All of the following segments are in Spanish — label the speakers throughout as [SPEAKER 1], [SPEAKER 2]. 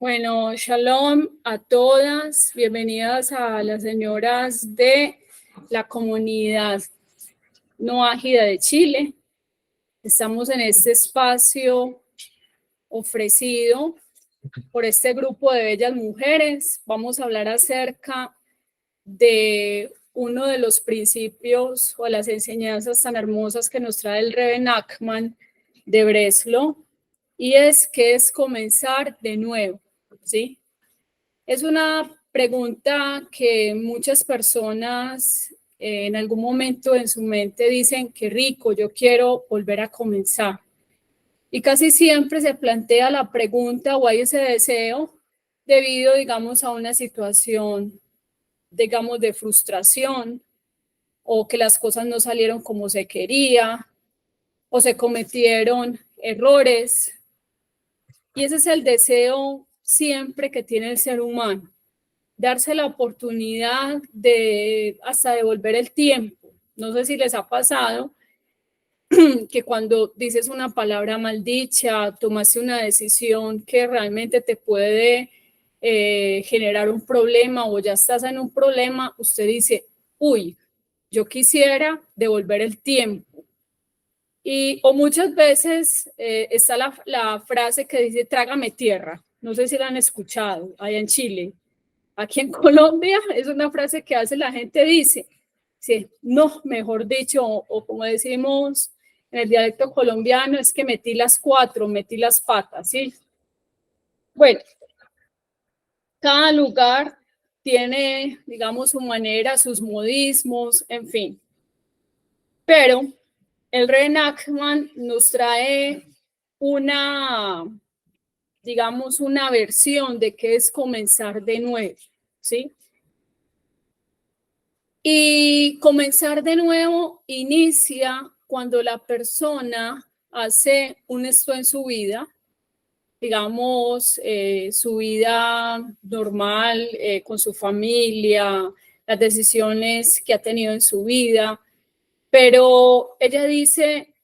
[SPEAKER 1] Bueno, shalom a todas, bienvenidas a las señoras de la comunidad no ágida de Chile. Estamos en este espacio ofrecido por este grupo de bellas mujeres. Vamos a hablar acerca de uno de los principios o las enseñanzas tan hermosas que nos trae el Rebbe Nachman de Breslau, y es que es comenzar de nuevo, ¿sí? Es una pregunta que muchas personas en algún momento en su mente dicen, qué rico, yo quiero volver a comenzar. Y casi siempre se plantea la pregunta o hay ese deseo debido, digamos, a una situación, digamos, de frustración o que las cosas no salieron como se quería o se cometieron errores. Y ese es el deseo siempre que tiene el ser humano. Darse la oportunidad de hasta devolver el tiempo. No sé si les ha pasado que cuando dices una palabra maldicha, tomaste una decisión que realmente te puede generar un problema o ya estás en un problema, usted dice, uy, yo quisiera devolver el tiempo. O muchas veces está la frase que dice, trágame tierra. No sé si la han escuchado allá en Chile. Aquí en Colombia es una frase que hace la gente, dice, sí, no, mejor dicho, o como decimos en el dialecto colombiano, es que metí las cuatro, metí las patas, ¿sí? Bueno, cada lugar tiene, digamos, su manera, sus modismos, en fin. Pero el Rebbe Nachman nos trae una, digamos, una versión de qué es comenzar de nuevo, ¿sí? Y comenzar de nuevo inicia cuando la persona hace un esto en su vida, digamos, su vida normal, con su familia, las decisiones que ha tenido en su vida, pero ella dice,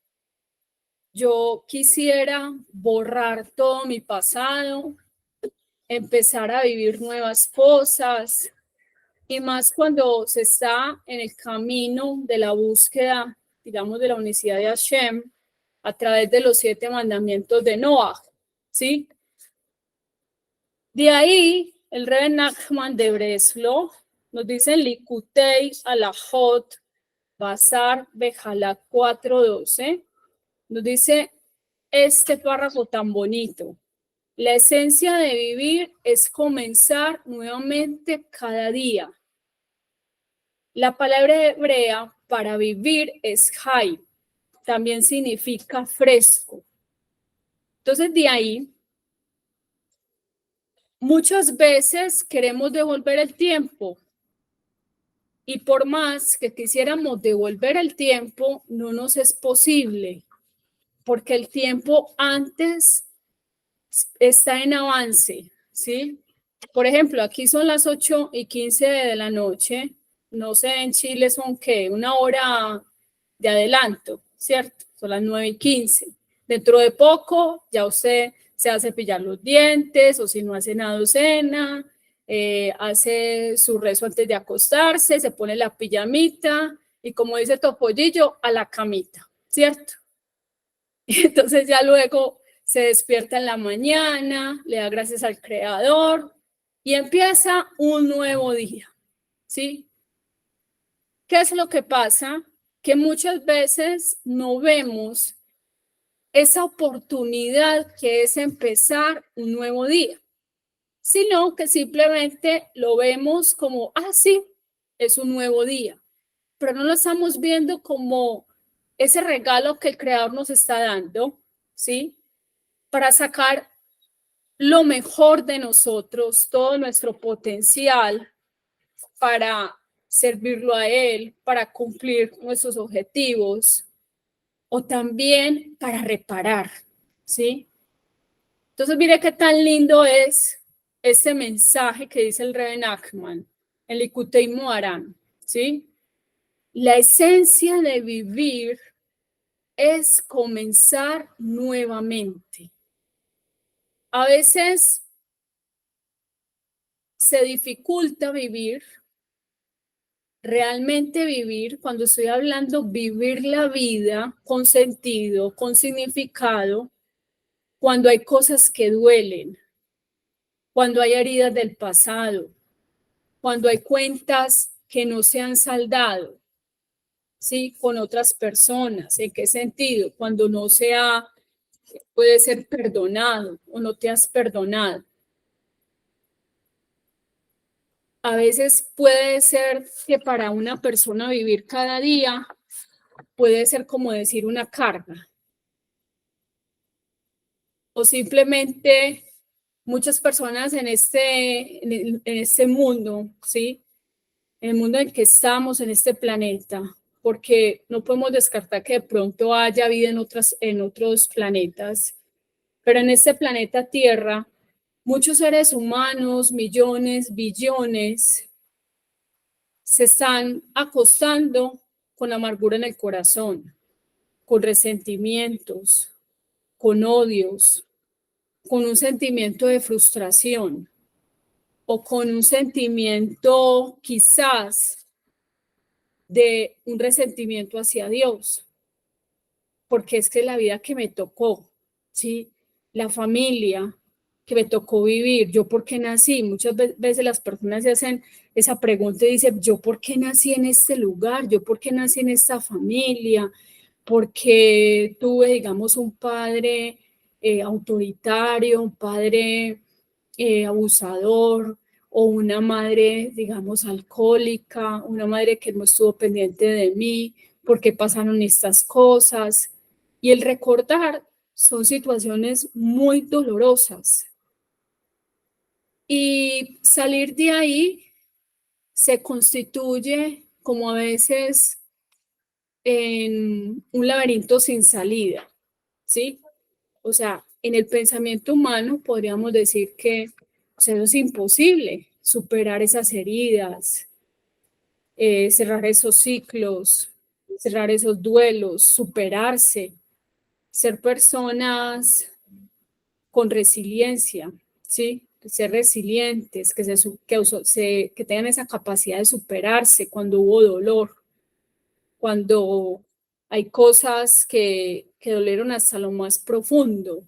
[SPEAKER 1] yo quisiera borrar todo mi pasado, empezar a vivir nuevas cosas, y más cuando se está en el camino de la búsqueda, digamos, de la unicidad de Hashem a través de los 7 mandamientos de Noah, ¿sí? De ahí, el Rebbe Nachman de Breslau nos dice en Likutei Alajot, Basar Bejalá 4:12, nos dice este párrafo tan bonito. La esencia de vivir es comenzar nuevamente cada día. La palabra hebrea para vivir es hay, también significa fresco. Entonces, de ahí, muchas veces queremos devolver el tiempo y por más que quisiéramos devolver el tiempo, no nos es posible porque el tiempo antes está en avance, ¿sí? Por ejemplo, aquí son las 8:15 de la noche, no sé, en Chile son ¿qué? Una hora de adelanto, ¿cierto? Son las 9:15. Dentro de poco ya usted se va a cepillar los dientes o si no ha cenado cena, hace su rezo antes de acostarse, se pone la pijamita y como dice Topollillo, a la camita, ¿cierto? Y entonces ya luego se despierta en la mañana, le da gracias al Creador y empieza un nuevo día, ¿sí? ¿Qué es lo que pasa? Que muchas veces no vemos esa oportunidad que es empezar un nuevo día, sino que simplemente lo vemos como, sí, es un nuevo día, pero no lo estamos viendo como ese regalo que el Creador nos está dando, ¿sí? Para sacar lo mejor de nosotros, todo nuestro potencial para servirlo a Él, para cumplir nuestros objetivos o también para reparar, ¿sí? Entonces, mire qué tan lindo es este mensaje que dice el Rebbe Nachman en Likutei Moharan, ¿sí? La esencia de vivir es comenzar nuevamente. A veces se dificulta vivir, realmente vivir, cuando estoy hablando vivir la vida con sentido, con significado, cuando hay cosas que duelen, cuando hay heridas del pasado, cuando hay cuentas que no se han saldado, ¿sí? Con otras personas. ¿En qué sentido? Cuando no se ha, puede ser perdonado o no te has perdonado. A veces puede ser que para una persona vivir cada día puede ser como decir una carga. O simplemente muchas personas en este mundo, ¿sí? En el mundo en el que estamos, en este planeta, porque no podemos descartar que de pronto haya vida en otros planetas, pero en este planeta Tierra, muchos seres humanos, millones, billones, se están acostando con amargura en el corazón, con resentimientos, con odios, con un sentimiento de frustración o con un sentimiento quizás de un resentimiento hacia Dios, porque es que la vida que me tocó, ¿sí? La familia que me tocó vivir, yo por qué nací, muchas veces las personas se hacen esa pregunta y dicen, yo por qué nací en este lugar, yo por qué nací en esta familia, porque tuve, digamos, un padre autoritario, un padre abusador, o una madre, digamos, alcohólica, una madre que no estuvo pendiente de mí, por qué pasaron estas cosas. Y el recordar son situaciones muy dolorosas. Y salir de ahí se constituye como a veces en un laberinto sin salida, ¿sí? O sea, en el pensamiento humano podríamos decir que o sea, eso es imposible, superar esas heridas, cerrar esos ciclos, cerrar esos duelos, superarse, ser personas con resiliencia, ¿sí? Ser resilientes, que tengan esa capacidad de superarse cuando hubo dolor, cuando hay cosas que dolieron hasta lo más profundo,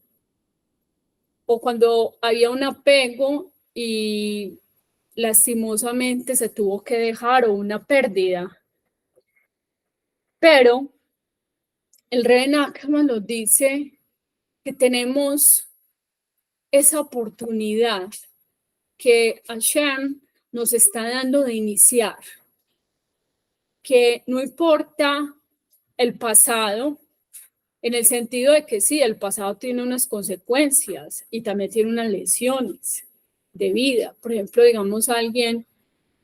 [SPEAKER 1] o cuando había un apego y lastimosamente se tuvo que dejar o una pérdida. Pero el rey Nachman nos dice que tenemos esa oportunidad que Hashem nos está dando de iniciar, que no importa el pasado, en el sentido de que sí, el pasado tiene unas consecuencias y también tiene unas lesiones de vida. Por ejemplo, digamos alguien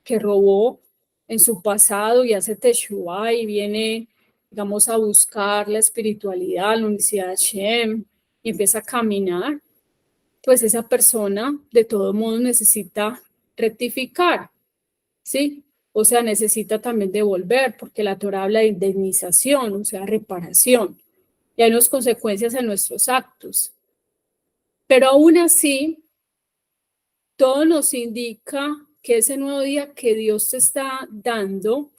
[SPEAKER 1] que robó en su pasado y hace Teshuvah y viene, digamos, a buscar la espiritualidad, la unicidad de Hashem y empieza a caminar, pues esa persona de todo modo necesita rectificar, ¿sí? O sea, necesita también devolver, porque la Torah habla de indemnización, o sea, reparación. Y hay unas consecuencias en nuestros actos. Pero aún así, todo nos indica que ese nuevo día que Dios te está dando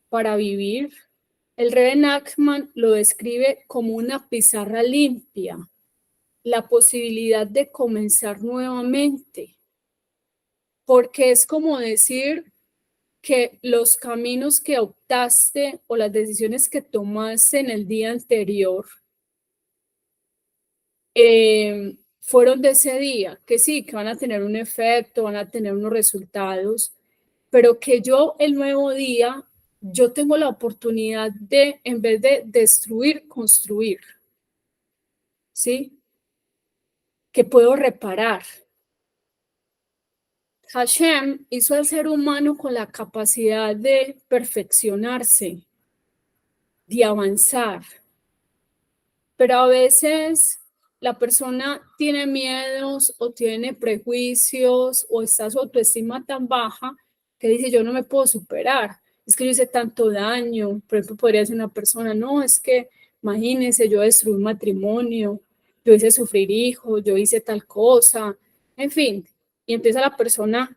[SPEAKER 1] para vivir, el Rebbe Nachman lo describe como una pizarra limpia, la posibilidad de comenzar nuevamente, porque es como decir que los caminos que optaste o las decisiones que tomaste en el día anterior fueron de ese día, que sí, que van a tener un efecto, van a tener unos resultados, pero que yo el nuevo día, yo tengo la oportunidad de, en vez de destruir, construir, ¿sí? Que puedo reparar. Hashem hizo al ser humano con la capacidad de perfeccionarse, de avanzar, pero a veces la persona tiene miedos o tiene prejuicios o está su autoestima tan baja que dice yo no me puedo superar, es que yo hice tanto daño. Por ejemplo, podría ser una persona, no, es que imagínense, yo destruí un matrimonio, yo hice sufrir hijos, yo hice tal cosa, en fin, y empieza la persona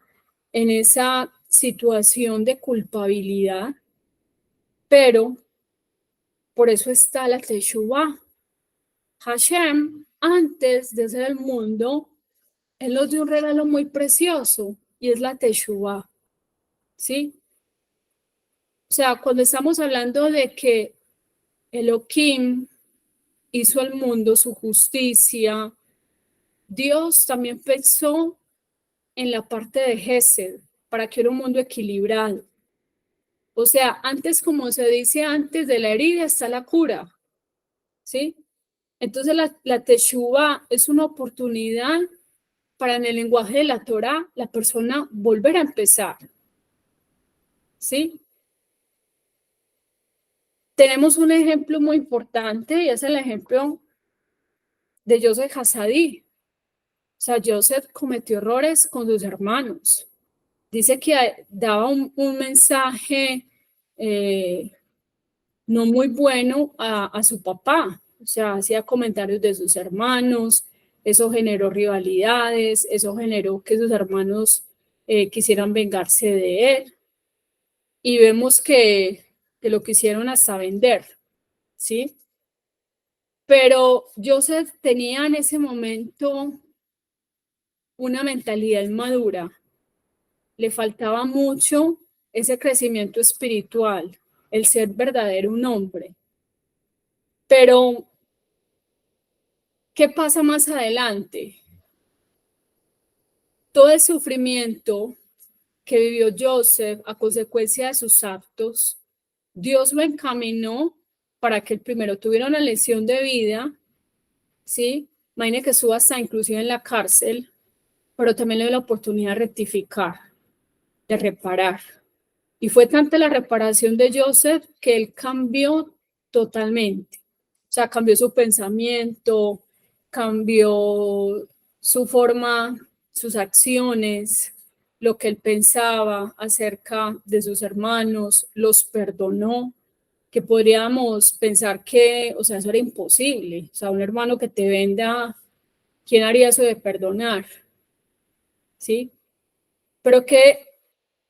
[SPEAKER 1] en esa situación de culpabilidad, pero por eso está la Teshuvah. Hashem, antes de hacer el mundo, Él nos dio un regalo muy precioso y es la Teshuvah, ¿sí? O sea, cuando estamos hablando de que Elohim hizo el mundo, su justicia, Dios también pensó en la parte de Gesed, para que era un mundo equilibrado. O sea, antes, como se dice, antes de la herida está la cura, ¿sí? Entonces la Teshuvah es una oportunidad para, en el lenguaje de la Torá, la persona volver a empezar, ¿sí? Tenemos un ejemplo muy importante y es el ejemplo de Joseph Hassadi. O sea, Joseph cometió errores con sus hermanos. Dice que daba un mensaje no muy bueno a su papá. O sea, hacía comentarios de sus hermanos, eso generó rivalidades, eso generó que sus hermanos quisieran vengarse de él. Y vemos que lo quisieron hasta vender, ¿sí? Pero Joseph tenía en ese momento una mentalidad inmadura. Le faltaba mucho ese crecimiento espiritual, el ser verdadero un hombre. Pero, ¿qué pasa más adelante? Todo el sufrimiento que vivió Joseph a consecuencia de sus actos, Dios lo encaminó para que el primero tuviera una lección de vida, ¿sí? Imagine que estuvo hasta inclusive en la cárcel, pero también le dio la oportunidad de rectificar, de reparar. Y fue tanta la reparación de Joseph que él cambió totalmente. O sea, cambió su pensamiento, cambió su forma, sus acciones, lo que él pensaba acerca de sus hermanos, los perdonó, que podríamos pensar que, o sea, eso era imposible. O sea, un hermano que te venda, ¿quién haría eso de perdonar? ¿Sí? Pero ¿qué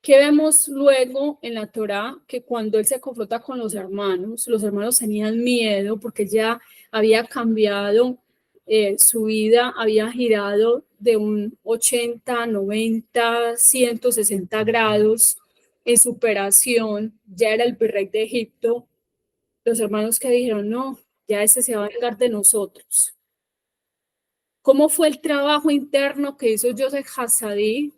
[SPEAKER 1] vemos luego en la Torá? Que cuando él se confronta con los hermanos tenían miedo porque ya había cambiado su vida, había girado de un 80, 90, 160 grados en superación, ya era el virrey de Egipto. Los hermanos que dijeron, no, ya ese se va a vengar de nosotros. ¿Cómo fue el trabajo interno que hizo Joseph Hassadi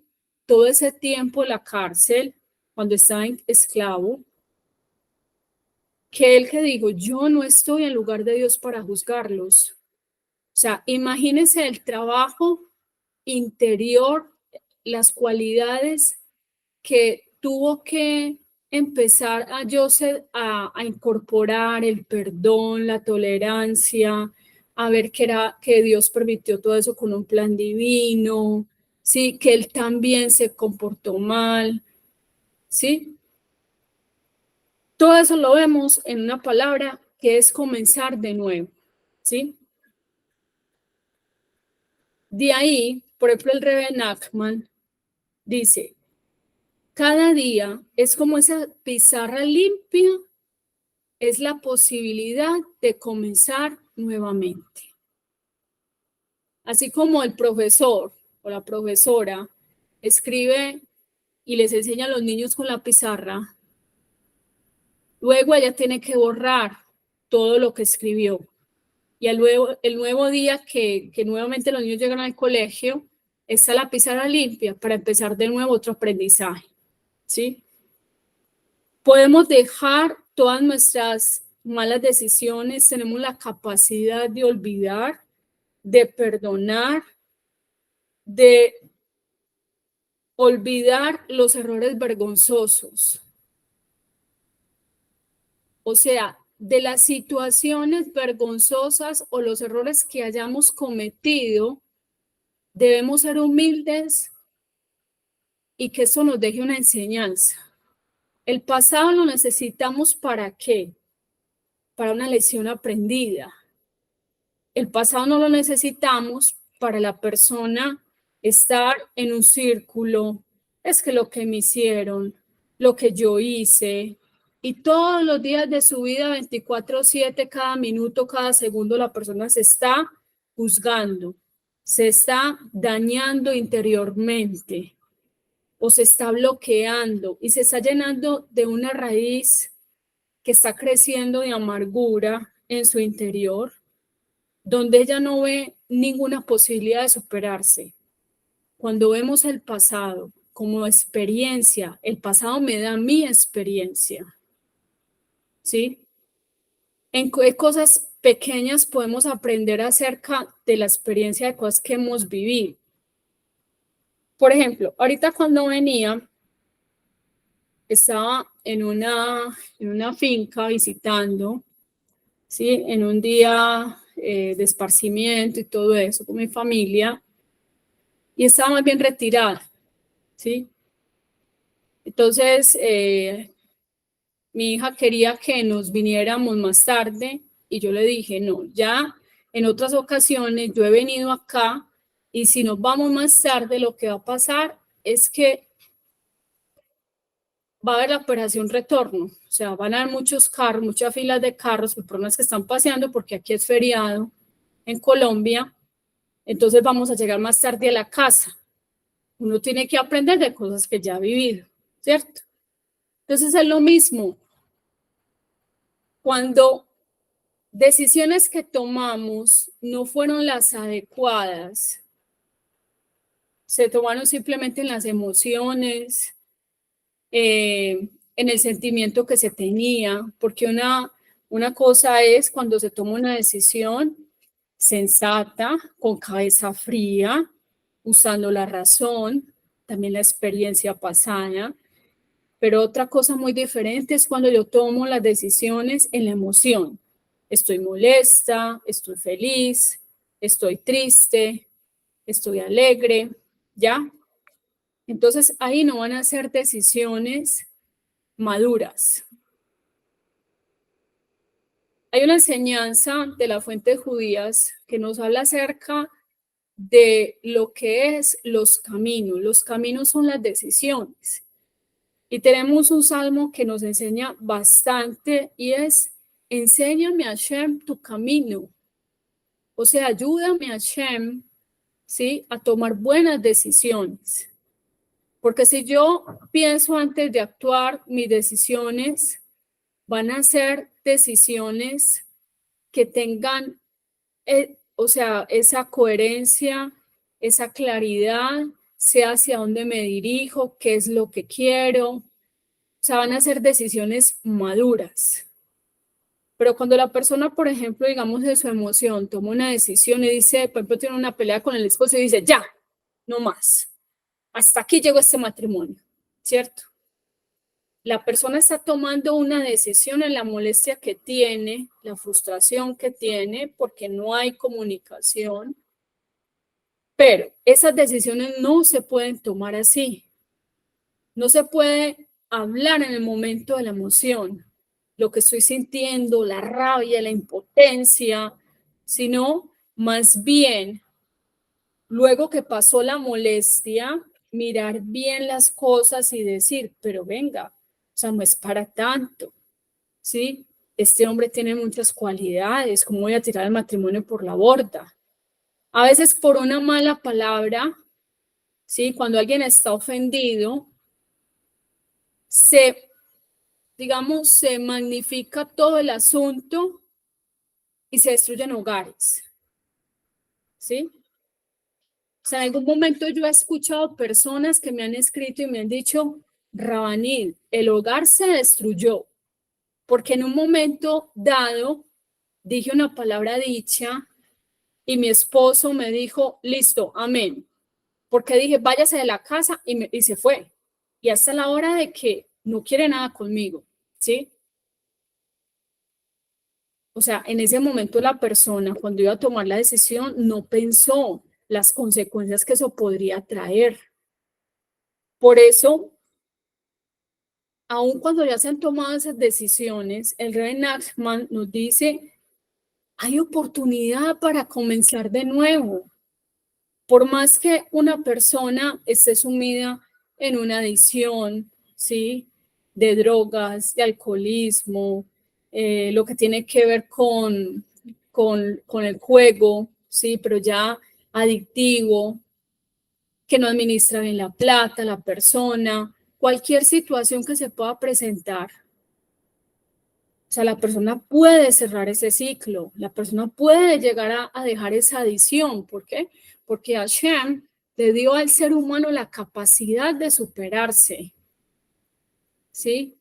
[SPEAKER 1] todo ese tiempo en la cárcel, cuando estaba esclavo? Que él que dijo, yo no estoy en lugar de Dios para juzgarlos. O sea, imagínense el trabajo interior, las cualidades que tuvo que empezar a Joseph a incorporar, el perdón, la tolerancia, a ver que Dios permitió todo eso con un plan divino, sí, que él también se comportó mal, sí. Todo eso lo vemos en una palabra que es comenzar de nuevo, sí. De ahí, por ejemplo, el Rebbe Nachman dice, cada día es como esa pizarra limpia, es la posibilidad de comenzar nuevamente. Así como el profesor o la profesora escribe y les enseña a los niños con la pizarra, luego ella tiene que borrar todo lo que escribió. Y el nuevo día que nuevamente los niños llegan al colegio, está la pizarra limpia para empezar de nuevo otro aprendizaje, ¿sí? Podemos dejar todas nuestras malas decisiones, tenemos la capacidad de olvidar, de perdonar, de olvidar los errores vergonzosos. O sea, de las situaciones vergonzosas o los errores que hayamos cometido, debemos ser humildes y que eso nos deje una enseñanza. El pasado lo necesitamos ¿para qué? Para una lección aprendida. El pasado no lo necesitamos para la persona estar en un círculo, es que lo que me hicieron, lo que yo hice, y todos los días de su vida, 24/7, cada minuto, cada segundo, la persona se está juzgando, se está dañando interiormente o se está bloqueando y se está llenando de una raíz que está creciendo de amargura en su interior, donde ella no ve ninguna posibilidad de superarse. Cuando vemos el pasado como experiencia, el pasado me da mi experiencia, ¿sí? En cosas pequeñas podemos aprender acerca de la experiencia de cosas que hemos vivido. Por ejemplo, ahorita cuando venía, estaba en una finca visitando, ¿sí? En un día de esparcimiento y todo eso con mi familia, y estaba más bien retirada, ¿sí? Entonces, mi hija quería que nos viniéramos más tarde y yo le dije, no, ya en otras ocasiones yo he venido acá y si nos vamos más tarde lo que va a pasar es que va a haber la operación retorno, o sea, van a haber muchos carros, muchas filas de carros, el problema es que están paseando porque aquí es feriado en Colombia, entonces vamos a llegar más tarde a la casa. Uno tiene que aprender de cosas que ya ha vivido, ¿cierto? Entonces es lo mismo. Cuando decisiones que tomamos no fueron las adecuadas, se tomaron simplemente en las emociones, en el sentimiento que se tenía, porque una cosa es cuando se toma una decisión sensata, con cabeza fría, usando la razón, también la experiencia pasada, pero otra cosa muy diferente es cuando yo tomo las decisiones en la emoción. Estoy molesta, estoy feliz, estoy triste, estoy alegre, ¿ya? Entonces ahí no van a ser decisiones maduras. Hay una enseñanza de las fuentes judías que nos habla acerca de lo que es los caminos. Los caminos son las decisiones. Y tenemos un salmo que nos enseña bastante y es, enséñame Hashem tu camino. O sea, ayúdame Hashem, ¿sí? A tomar buenas decisiones. Porque si yo pienso antes de actuar, mis decisiones van a ser decisiones que tengan, o sea, esa coherencia, esa claridad, sé hacia dónde me dirijo, qué es lo que quiero. O sea, van a ser decisiones maduras. Pero cuando la persona, por ejemplo, digamos de su emoción, toma una decisión y dice, por ejemplo, tiene una pelea con el esposo y dice, ya, no más. Hasta aquí llegó este matrimonio, ¿cierto? La persona está tomando una decisión en la molestia que tiene, la frustración que tiene, porque no hay comunicación. Pero esas decisiones no se pueden tomar así. No se puede hablar en el momento de la emoción, lo que estoy sintiendo, la rabia, la impotencia, sino más bien, luego que pasó la molestia, mirar bien las cosas y decir, pero venga, o sea, no es para tanto, ¿sí? Este hombre tiene muchas cualidades, ¿cómo voy a tirar el matrimonio por la borda? A veces por una mala palabra, ¿sí? Cuando alguien está ofendido, digamos, se magnifica todo el asunto y se destruyen hogares, ¿sí? O sea, en algún momento yo he escuchado personas que me han escrito y me han dicho, Rabanil, el hogar se destruyó porque en un momento dado dije una palabra dicha y mi esposo me dijo, listo, amén. Porque dije, váyase de la casa y se fue. Y hasta la hora de que no quiere nada conmigo, ¿sí? O sea, en ese momento la persona, cuando iba a tomar la decisión, no pensó las consecuencias que eso podría traer. Por eso, aun cuando ya se han tomado esas decisiones, el rey Nachman nos dice, hay oportunidad para comenzar de nuevo. Por más que una persona esté sumida en una adicción, ¿sí? De drogas, de alcoholismo, lo que tiene que ver con el juego, ¿sí? Pero ya adictivo, que no administra bien la plata, la persona, cualquier situación que se pueda presentar. O sea, la persona puede cerrar ese ciclo, la persona puede llegar a dejar esa adicción. ¿Por qué? Porque Hashem le dio al ser humano la capacidad de superarse, ¿sí?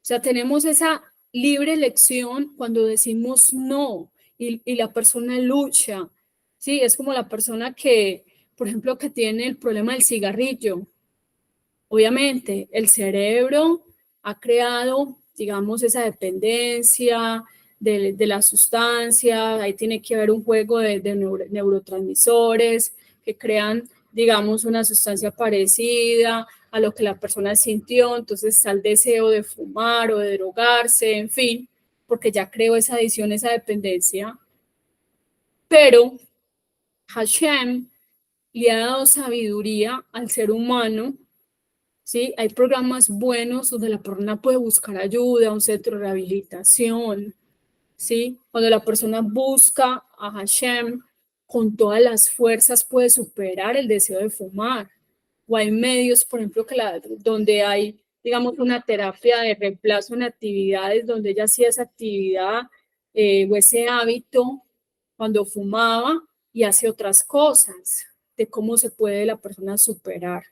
[SPEAKER 1] O sea, tenemos esa libre elección cuando decimos no y la persona lucha, ¿sí? Es como la persona que, por ejemplo, que tiene el problema del cigarrillo. Obviamente, el cerebro ha creado, digamos, esa dependencia de la sustancia, ahí tiene que haber un juego de neurotransmisores que crean, digamos, una sustancia parecida a lo que la persona sintió, entonces está el deseo de fumar o de drogarse, en fin, porque ya creó esa adicción, esa dependencia. Pero Hashem le ha dado sabiduría al ser humano. ¿Sí? Hay programas buenos donde la persona puede buscar ayuda, un centro de rehabilitación, ¿sí? Cuando la persona busca a Hashem, con todas las fuerzas puede superar el deseo de fumar. O hay medios, por ejemplo, donde hay, digamos, una terapia de reemplazo en actividades donde ella hacía esa actividad o ese hábito cuando fumaba y hace otras cosas, de cómo se puede la persona superar.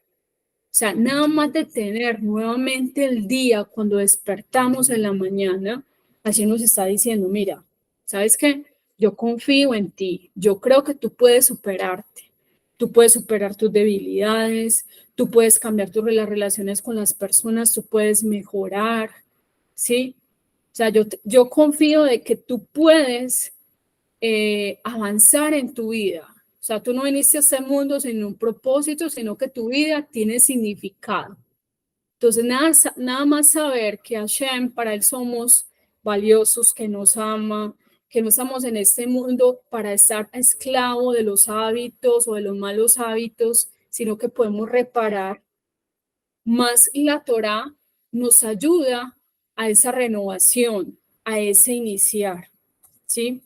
[SPEAKER 1] O sea, nada más de tener nuevamente el día cuando despertamos en la mañana, así nos está diciendo, mira, ¿sabes qué? Yo confío en ti, yo creo que tú puedes superarte, tú puedes superar tus debilidades, tú puedes cambiar las relaciones con las personas, tú puedes mejorar, ¿sí? O sea, yo confío de que tú puedes avanzar en tu vida. O sea, tú no viniste a este mundo sin un propósito, sino que tu vida tiene significado. Entonces, nada más saber que Hashem, para Él somos valiosos, que nos ama, que no estamos en este mundo para estar esclavo de los hábitos o de los malos hábitos, sino que podemos reparar. Más la Torah nos ayuda a esa renovación, a ese iniciar, ¿sí?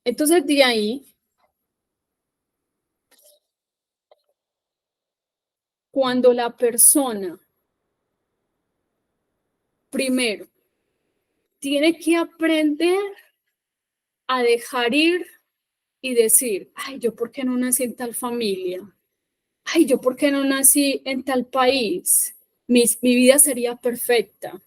[SPEAKER 1] Entonces, de ahí, cuando la persona, primero, tiene que aprender a dejar ir y decir, ay, yo por qué no nací en tal familia, ay, yo por qué no nací en tal país, mi vida sería perfecta.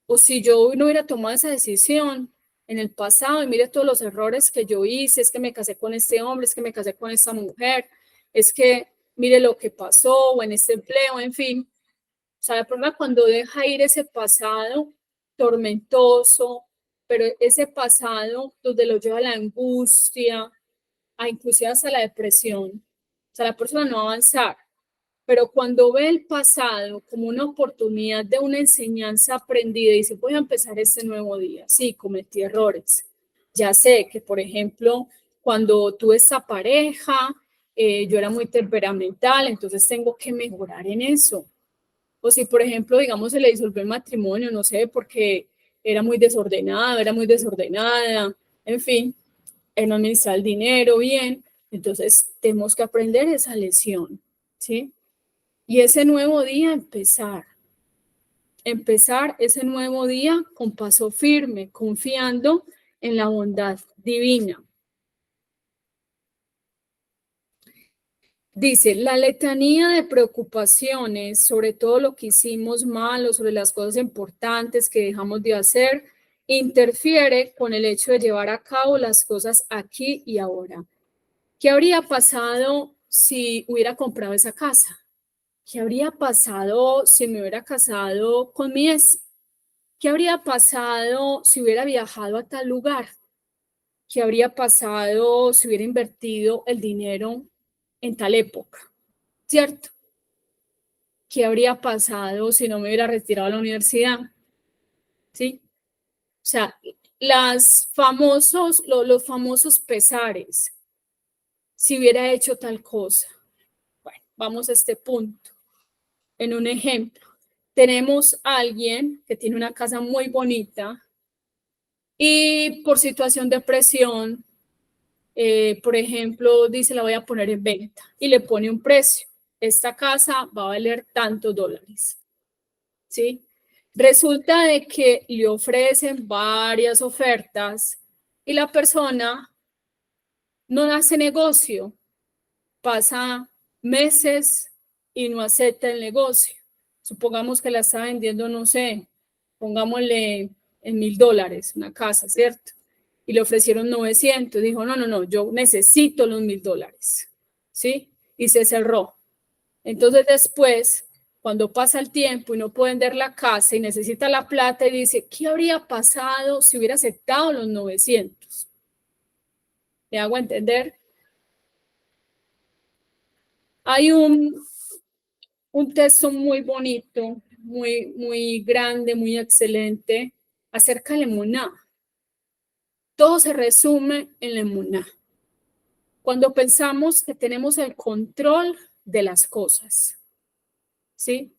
[SPEAKER 1] O si yo no hubiera tomado esa decisión en el pasado y mire todos los errores que yo hice, es que me casé con este hombre, es que me casé con esta mujer, es que mire lo que pasó o en este empleo, en fin. O sea, el problema cuando deja ir ese pasado tormentoso, pero ese pasado donde lo lleva a la angustia, a inclusive hasta la depresión. O sea, la persona no va a avanzar. Pero cuando ve el pasado como una oportunidad de una enseñanza aprendida y dice, voy a empezar este nuevo día. Sí, cometí errores. Ya sé que, por ejemplo, cuando tuve esta pareja, yo era muy temperamental, entonces tengo que mejorar en eso. O si, por ejemplo, digamos, se le disolvió el matrimonio, no sé, porque era muy desordenado, era muy desordenada, en fin, él no administra el dinero bien, entonces tenemos que aprender esa lección, ¿sí? Y ese nuevo día empezar ese nuevo día con paso firme, confiando en la bondad divina. Dice, la letanía de preocupaciones sobre todo lo que hicimos mal o sobre las cosas importantes que dejamos de hacer, interfiere con el hecho de llevar a cabo las cosas aquí y ahora. ¿Qué habría pasado si hubiera comprado esa casa? ¿Qué habría pasado si me hubiera casado con mi ex? ¿Qué habría pasado si hubiera viajado a tal lugar? ¿Qué habría pasado si hubiera invertido el dinero en tal época? ¿Cierto? ¿Qué habría pasado si no me hubiera retirado a la universidad? ¿Sí? O sea, los famosos pesares, si hubiera hecho tal cosa. Bueno, vamos a este punto. En un ejemplo, tenemos a alguien que tiene una casa muy bonita y por situación de presión, por ejemplo, dice la voy a poner en venta y le pone un precio. Esta casa va a valer tantos dólares, ¿sí? Resulta de que le ofrecen varias ofertas y la persona no hace negocio, pasa meses y no acepta el negocio. Supongamos que la está vendiendo, no sé, pongámosle en $1,000 una casa, ¿cierto? Y le ofrecieron 900. Dijo, no, yo necesito los $1,000, ¿sí? Y se cerró. Entonces después, cuando pasa el tiempo y no puede vender la casa y necesita la plata y dice, ¿qué habría pasado si hubiera aceptado los 900? ¿Me hago entender? Hay un texto muy bonito, muy grande, muy excelente acerca de la emuná. Todo se resume en la emuná. Cuando pensamos que tenemos el control de las cosas, ¿sí?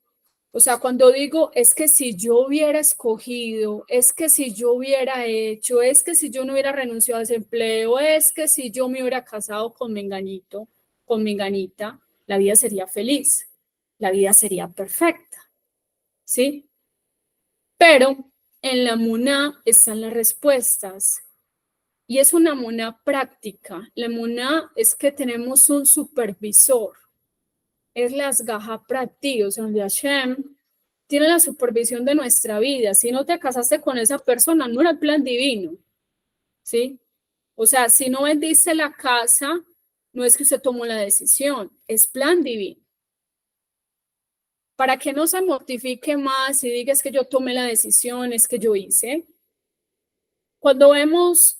[SPEAKER 1] O sea, cuando digo, es que si yo hubiera escogido, es que si yo hubiera hecho, es que si yo no hubiera renunciado a ese empleo, es que si yo me hubiera casado con menganito, con menganita, la vida sería feliz, la vida sería perfecta, ¿sí? Pero en la muná están las respuestas y es una muná práctica. La muná es que tenemos un supervisor, es las gaja prati, o sea, donde Hashem tiene la supervisión de nuestra vida. Si no te casaste con esa persona, no era el plan divino, ¿sí? O sea, si no vendiste la casa, no es que usted tomó la decisión, es plan divino. Para que no se mortifique más y diga es que yo tomé la decisión, es que yo hice. Cuando vemos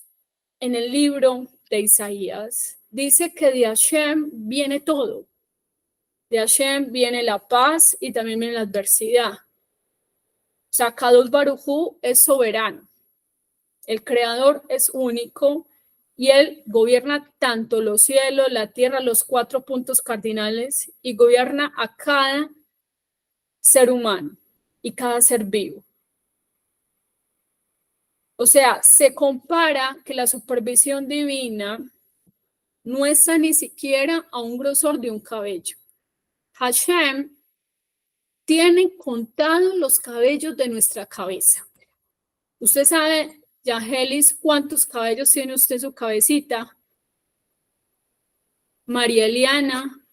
[SPEAKER 1] en el libro de Isaías, dice que de Hashem viene todo. De Hashem viene la paz y también viene la adversidad. O sea, Kadosh Baruj Hu es soberano. El creador es único y él gobierna tanto los cielos, la tierra, los 4 puntos cardinales y gobierna a cada ser humano y cada ser vivo. O sea, se compara que la supervisión divina no está ni siquiera a un grosor de un cabello. Hashem tiene contados los cabellos de nuestra cabeza. Usted sabe, Yagelis, ¿cuántos cabellos tiene usted en su cabecita? María Eliana,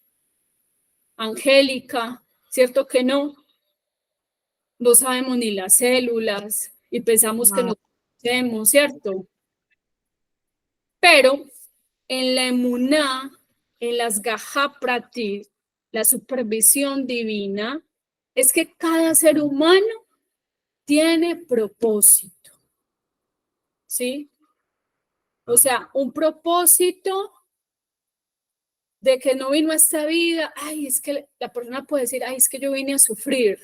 [SPEAKER 1] Angélica, ¿cierto que no? No sabemos ni las células y pensamos que nos conocemos, ¿cierto? Pero en la emuná, en las gajapratit, la supervisión divina, es que cada ser humano tiene propósito, ¿sí? O sea, un propósito de que no vino a esta vida, ay, es que la persona puede decir, ay, es que yo vine a sufrir,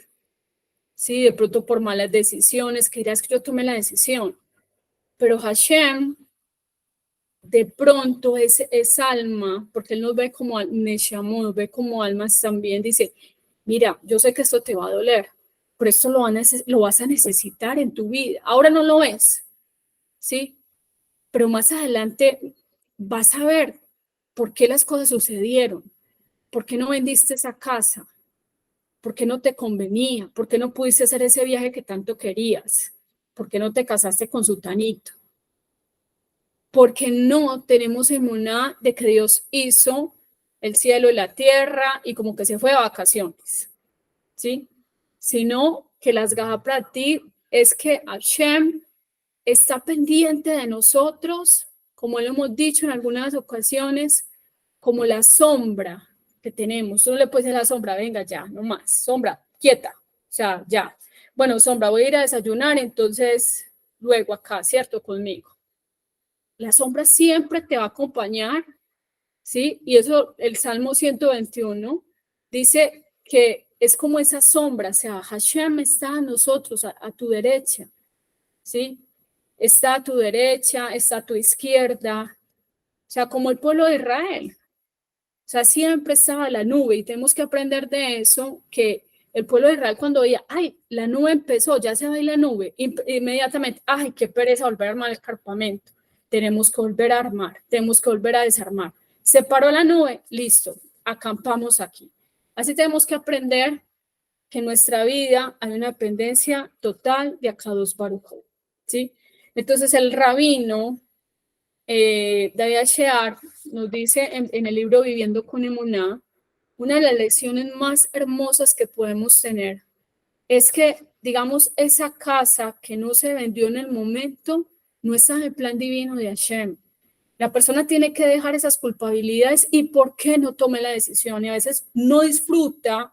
[SPEAKER 1] ¿sí? De pronto por malas decisiones, que dirás que yo tomé la decisión, pero Hashem de pronto es alma, porque él nos ve como Neshamo, nos ve como almas también, dice, mira, yo sé que esto te va a doler, pero esto lo vas a necesitar en tu vida. Ahora no lo ves, ¿sí? Pero más adelante vas a ver por qué las cosas sucedieron, por qué no vendiste esa casa, por qué no te convenía, por qué no pudiste hacer ese viaje que tanto querías, por qué no te casaste con Sutanito. Porque no tenemos emuná de que Dios hizo el cielo y la tierra y como que se fue de vacaciones, ¿sí? Sino que las Gahaprati es que Hashem está pendiente de nosotros, como lo hemos dicho en algunas ocasiones, como la sombra que tenemos. Tú no le puedes decir a la sombra, venga ya, no más, sombra, quieta, o sea, ya. Bueno, sombra, voy a ir a desayunar, entonces luego acá, ¿cierto? Conmigo. La sombra siempre te va a acompañar, ¿sí? Y eso, el Salmo 121 dice que es como esa sombra, o sea, Hashem está a nosotros, a tu derecha, ¿sí? Está a tu derecha, está a tu izquierda, o sea, como el pueblo de Israel. O sea, siempre estaba la nube y tenemos que aprender de eso, que el pueblo de Israel cuando veía, ay, la nube empezó, ya se va a ir la nube, inmediatamente, ay, qué pereza volver a armar el campamento. Tenemos que volver a armar, tenemos que volver a desarmar. Se paró la nube, listo, acampamos aquí. Así tenemos que aprender que en nuestra vida hay una dependencia total de Akadosh Baruj Hu, ¿sí? Entonces el rabino David Shear nos dice en el libro Viviendo con Emuná, una de las lecciones más hermosas que podemos tener es que, digamos, esa casa que no se vendió en el momento no está en el plan divino de Hashem. La persona tiene que dejar esas culpabilidades y por qué no tome la decisión y a veces no disfruta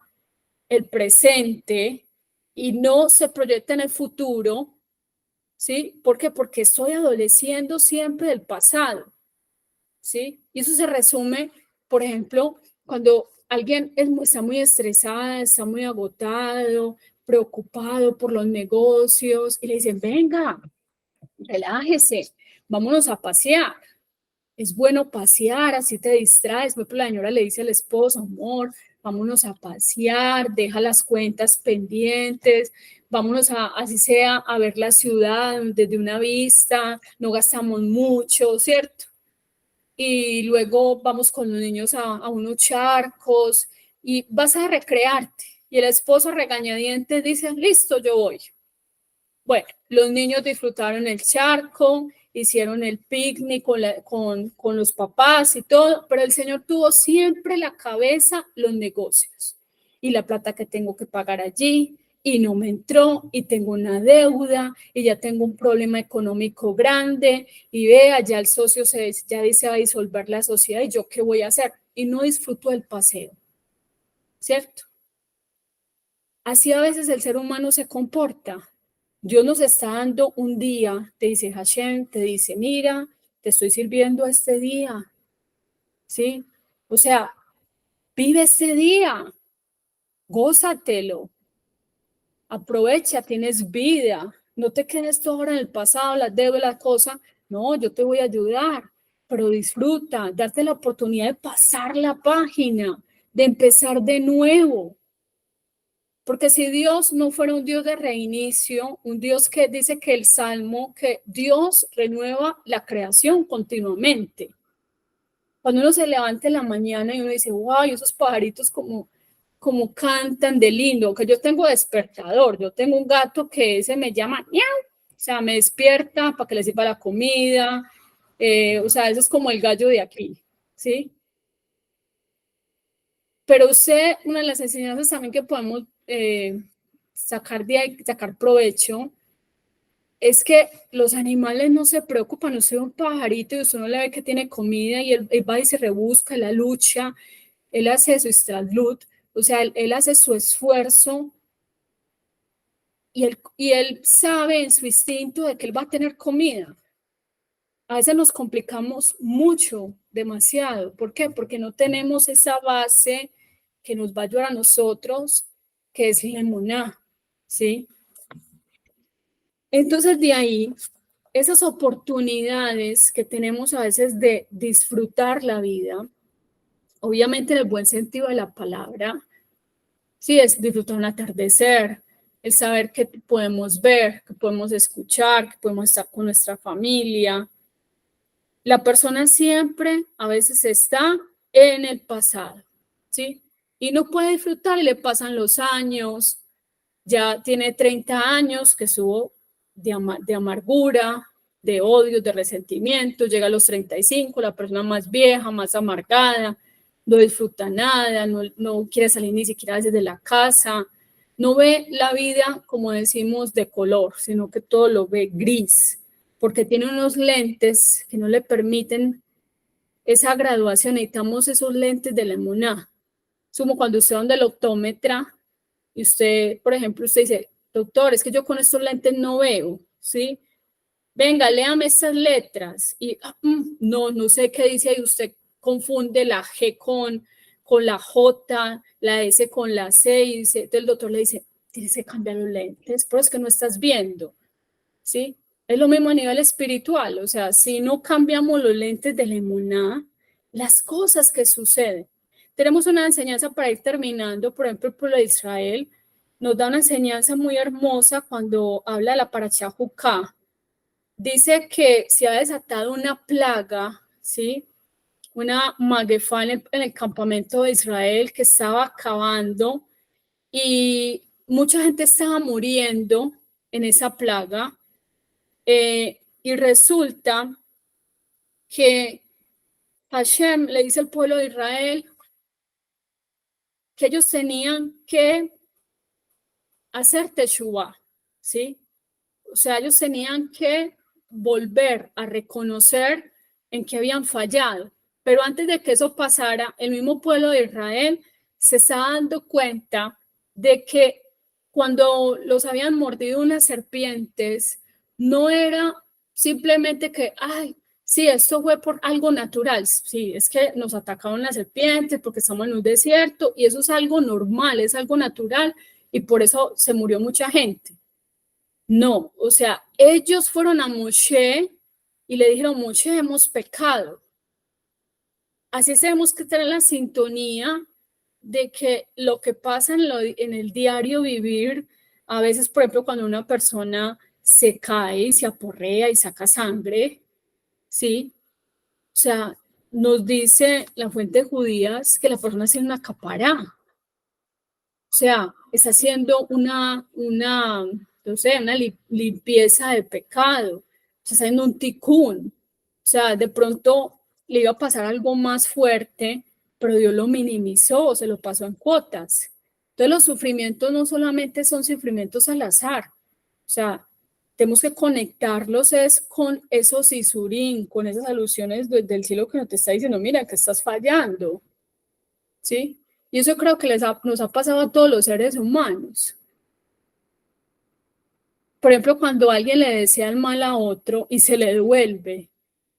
[SPEAKER 1] el presente y no se proyecta en el futuro, ¿sí? ¿Por qué? Porque estoy adoleciendo siempre del pasado, ¿sí? Y eso se resume, por ejemplo, cuando alguien está muy estresada, está muy agotado, preocupado por los negocios y le dicen, venga, relájese, vámonos a pasear. Es bueno pasear, así te distraes. Por ejemplo, la señora le dice al esposo, amor, vámonos a pasear, deja las cuentas pendientes, vámonos así sea, a ver la ciudad desde una vista, no gastamos mucho, ¿cierto? Y luego vamos con los niños a unos charcos y vas a recrearte. Y el esposo regañadientes dice, listo, yo voy. Bueno, los niños disfrutaron el charco, hicieron el picnic con los papás y todo, pero el señor tuvo siempre la cabeza los negocios y la plata que tengo que pagar allí y no me entró y tengo una deuda y ya tengo un problema económico grande y vea, ya el socio ya dice va a disolver la sociedad y yo qué voy a hacer y no disfruto del paseo, ¿cierto? Así a veces el ser humano se comporta. Dios nos está dando un día, te dice Hashem, te dice, mira, te estoy sirviendo este día, ¿sí? O sea, vive este día, gózatelo, aprovecha, tienes vida, no te quedes todo ahora en el pasado, las deudas, las cosas, no, yo te voy a ayudar, pero disfruta, darte la oportunidad de pasar la página, de empezar de nuevo. Porque si Dios no fuera un Dios de reinicio, un Dios que dice que el Salmo, que Dios renueva la creación continuamente. Cuando uno se levanta en la mañana y uno dice, wow, esos pajaritos como cantan de lindo, que yo tengo despertador, yo tengo un gato que ese me llama, ¡miau! O sea, me despierta para que le sirva la comida, o sea, eso es como el gallo de aquí, ¿sí? Pero usted, una de las enseñanzas también que podemos sacar de ahí, sacar provecho, es que los animales no se preocupan. Usted ve un pajarito y usted no le ve que tiene comida y él va y se rebusca, la lucha, él hace su istradlut, o sea, él hace su esfuerzo y él sabe en su instinto de que él va a tener comida. A veces nos complicamos mucho, demasiado. ¿Por qué? Porque no tenemos esa base que nos va a ayudar a nosotros, que es la emuná, ¿sí? Entonces, de ahí, esas oportunidades que tenemos a veces de disfrutar la vida, obviamente en el buen sentido de la palabra, sí, es disfrutar un atardecer, el saber que podemos ver, que podemos escuchar, que podemos estar con nuestra familia. La persona siempre a veces está en el pasado, ¿sí? Y no puede disfrutar y le pasan los años, ya tiene 30 años que subo de amargura, de odio, de resentimiento, llega a los 35, la persona más vieja, más amargada, no disfruta nada, no quiere salir ni siquiera desde la casa, no ve la vida, como decimos, de color, sino que todo lo ve gris, porque tiene unos lentes que no le permiten esa graduación. Necesitamos esos lentes de la emuná. Es como cuando usted va donde el optómetra y usted, por ejemplo, usted dice, doctor, es que yo con estos lentes no veo, ¿sí? Venga, léame estas letras. Y no sé qué dice ahí. Usted confunde la G con la J, la S con la C, y dice, el doctor le dice, tienes que cambiar los lentes, pero es que no estás viendo, ¿sí? Es lo mismo a nivel espiritual, o sea, si no cambiamos los lentes de la emuná, las cosas que suceden, tenemos una enseñanza para ir terminando. Por ejemplo, el pueblo de Israel nos da una enseñanza muy hermosa cuando habla de la parashá Juká. Dice que se ha desatado una plaga, ¿sí? Una magefá en el campamento de Israel que estaba acabando y mucha gente estaba muriendo en esa plaga. Y resulta que Hashem le dice al pueblo de Israel que ellos tenían que hacer teshuvá, ¿sí? O sea, ellos tenían que volver a reconocer en que habían fallado. Pero antes de que eso pasara, el mismo pueblo de Israel se estaba dando cuenta de que cuando los habían mordido unas serpientes, no era simplemente que, ay, sí, esto fue por algo natural. Sí, es que nos atacaron las serpientes porque estamos en un desierto y eso es algo normal, es algo natural y por eso se murió mucha gente. No, o sea, ellos fueron a Moshe y le dijeron, Moshe, hemos pecado. Así tenemos que tener la sintonía de que lo que pasa en el diario vivir, a veces, por ejemplo, cuando una persona se cae y se aporrea y saca sangre, ¿sí? O sea, nos dice la fuente de judías que la persona tiene una capará. O sea, está haciendo no sé, una limpieza de pecado, está haciendo un tikkun. O sea, de pronto le iba a pasar algo más fuerte, pero Dios lo minimizó, se lo pasó en cuotas. Entonces los sufrimientos no solamente son sufrimientos al azar, o sea, tenemos que conectarlos es con esos isurín, con esas alusiones del cielo que nos te está diciendo, mira, que estás fallando, ¿sí? Y eso creo que nos ha pasado a todos los seres humanos. Por ejemplo, cuando alguien le desea el mal a otro y se le devuelve.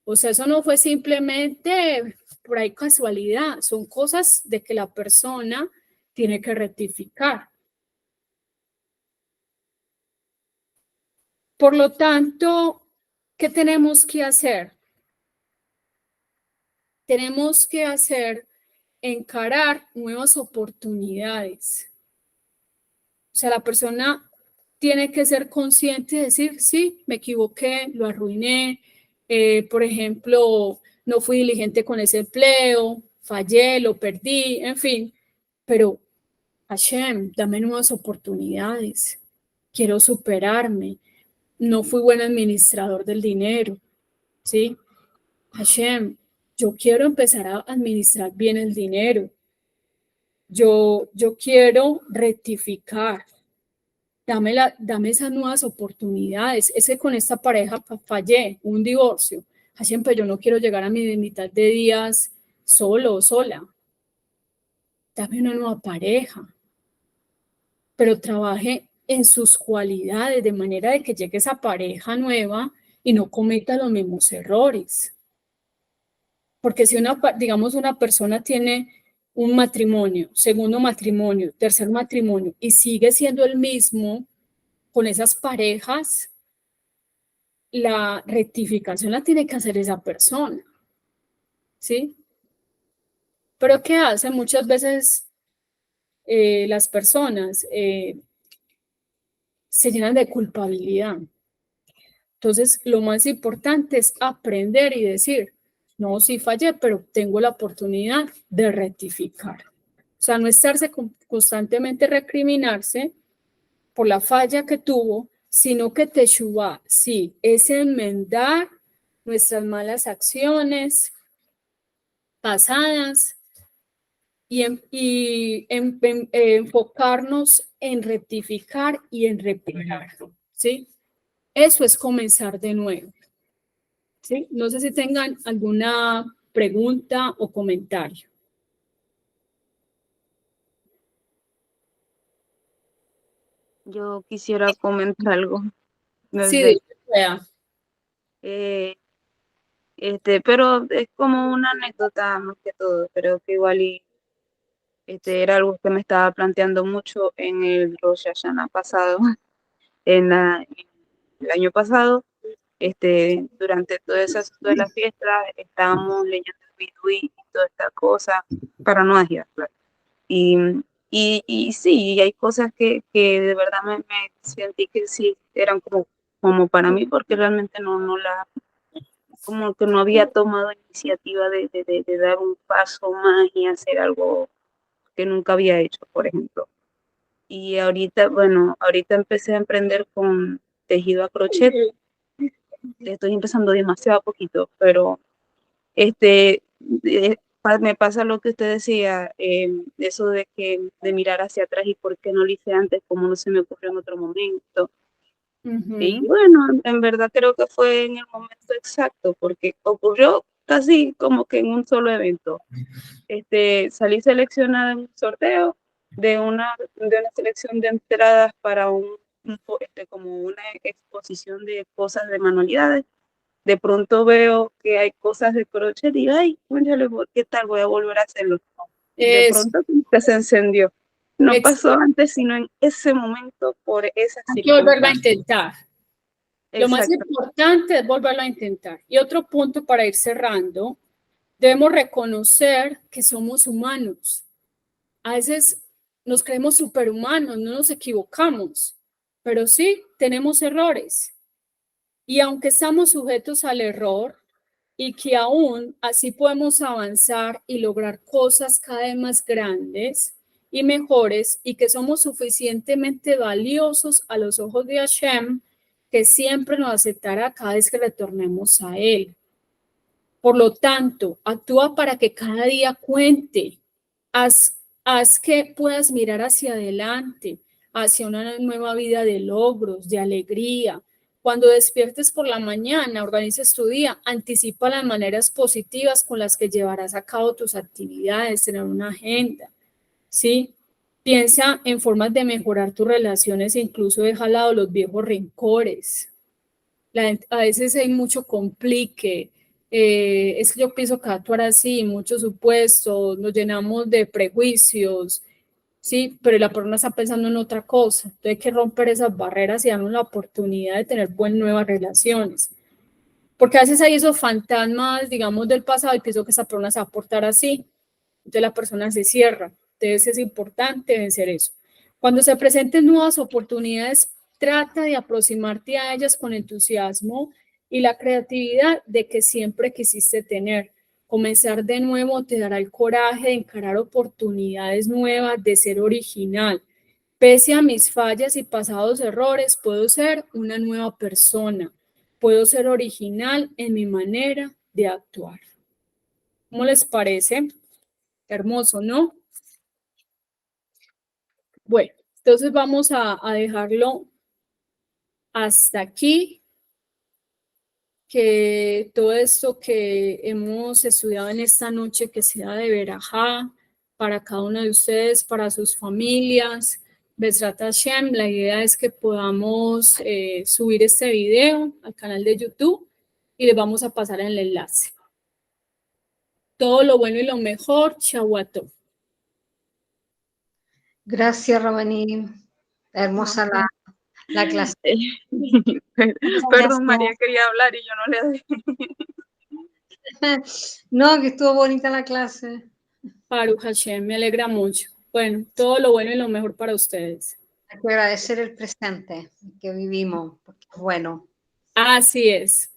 [SPEAKER 1] O sea, eso no fue simplemente por ahí casualidad, son cosas de que la persona tiene que rectificar. Por lo tanto, ¿qué tenemos que hacer? Tenemos que encarar nuevas oportunidades. O sea, la persona tiene que ser consciente y decir, sí, me equivoqué, lo arruiné, por ejemplo, no fui diligente con ese empleo, fallé, lo perdí, en fin, pero Hashem, dame nuevas oportunidades, quiero superarme, no fui buen administrador del dinero, ¿sí? Hashem, yo quiero empezar a administrar bien el dinero, yo quiero rectificar. Dame esas nuevas oportunidades. Es que con esta pareja fallé, un divorcio. Siempre yo no quiero llegar a mi mitad de días solo o sola. Dame una nueva pareja, pero trabaje en sus cualidades de manera de que llegue esa pareja nueva y no cometa los mismos errores. Porque si digamos, una persona tiene un matrimonio, segundo matrimonio, tercer matrimonio y sigue siendo el mismo con esas parejas, la rectificación la tiene que hacer esa persona, ¿sí? Pero ¿qué hace? Muchas veces las personas se llenan de culpabilidad. Entonces, lo más importante es aprender y decir, no, sí fallé, pero tengo la oportunidad de rectificar. O sea, no estarse constantemente recriminarse por la falla que tuvo, sino que teshuvá, sí, es enmendar nuestras malas acciones pasadas y enfocarnos en rectificar y en reparar, ¿sí? Eso es comenzar de nuevo, ¿sí? No sé si tengan alguna pregunta o comentario.
[SPEAKER 2] Yo quisiera comentar algo. No
[SPEAKER 1] Sí,
[SPEAKER 2] sé.
[SPEAKER 1] vea.
[SPEAKER 2] Pero es como una anécdota más que todo, pero que igual era algo que me estaba planteando mucho en el Rosh Hashanah pasado, en el año pasado. durante todo ese asunto de la fiesta, estábamos leyendo el bidui y toda esta cosa, para no agitar, claro. Y sí, hay cosas que de verdad me sentí que sí eran como para mí, porque realmente como que no había tomado iniciativa de dar un paso más y hacer algo que nunca había hecho, por ejemplo. Y ahorita, bueno, ahorita empecé a emprender con tejido a crochet. Estoy empezando demasiado poquito, pero este, me pasa lo que usted decía, eso de mirar hacia atrás y por qué no lo hice antes, como no se me ocurrió en otro momento. Y bueno, en verdad creo que fue en el momento exacto, porque ocurrió casi como que en un solo evento. Salí seleccionada en un sorteo de una selección de entradas para como una exposición de cosas de manualidades. De pronto veo que hay cosas de crochet y ay, cónchale, ¿qué tal? Voy a volver a hacerlo. De pronto se encendió. No pasó antes, sino en ese momento por esa
[SPEAKER 1] hay que volverlo a
[SPEAKER 2] circunstancia.
[SPEAKER 1] intentar. Lo más
[SPEAKER 2] Exacto.
[SPEAKER 1] importante es volverlo a intentar. Y otro punto para ir cerrando, debemos reconocer que somos humanos. A veces nos creemos superhumanos, no nos equivocamos, pero sí tenemos errores. Y aunque estamos sujetos al error y que aún así podemos avanzar y lograr cosas cada vez más grandes y mejores y que somos suficientemente valiosos a los ojos de Hashem, que siempre nos aceptará cada vez que retornemos a Él. Por lo tanto, actúa para que cada día cuente. Haz que puedas mirar hacia adelante, hacia una nueva vida de logros, de alegría. Cuando despiertes por la mañana, organices tu día, anticipa las maneras positivas con las que llevarás a cabo tus actividades, tener una agenda, ¿sí? Piensa en formas de mejorar tus relaciones e incluso deja al lado los viejos rencores. A veces hay mucho complique, es que yo pienso que actuar así, muchos supuestos, nos llenamos de prejuicios, sí, pero la persona está pensando en otra cosa. Entonces hay que romper esas barreras y darnos la oportunidad de tener nuevas relaciones. Porque a veces hay esos fantasmas, digamos, del pasado y pienso que esa persona se va a portar así. Entonces la persona se cierra. Entonces es importante vencer eso. Cuando se presenten nuevas oportunidades, trata de aproximarte a ellas con entusiasmo y la creatividad de que siempre quisiste tener. Comenzar de nuevo te dará el coraje de encarar oportunidades nuevas, de ser original. Pese a mis fallas y pasados errores, puedo ser una nueva persona. Puedo ser original en mi manera de actuar. ¿Cómo les parece? Hermoso, ¿no? Bueno, entonces vamos a dejarlo hasta aquí, que todo esto que hemos estudiado en esta noche, que sea de verajá para cada uno de ustedes, para sus familias. Besrat Hashem, la idea es que podamos subir este video al canal de YouTube y les vamos a pasar el enlace. Todo lo bueno y lo mejor, Shawato.
[SPEAKER 3] Gracias, Rabaní. Hermosa la clase.
[SPEAKER 2] Perdón, María quería hablar y yo no le dije.
[SPEAKER 3] No, que estuvo bonita la clase.
[SPEAKER 1] Baruch Hashem, me alegra mucho. Bueno, todo lo bueno y lo mejor para ustedes.
[SPEAKER 3] Hay que agradecer el presente que vivimos, porque es bueno.
[SPEAKER 1] Así es.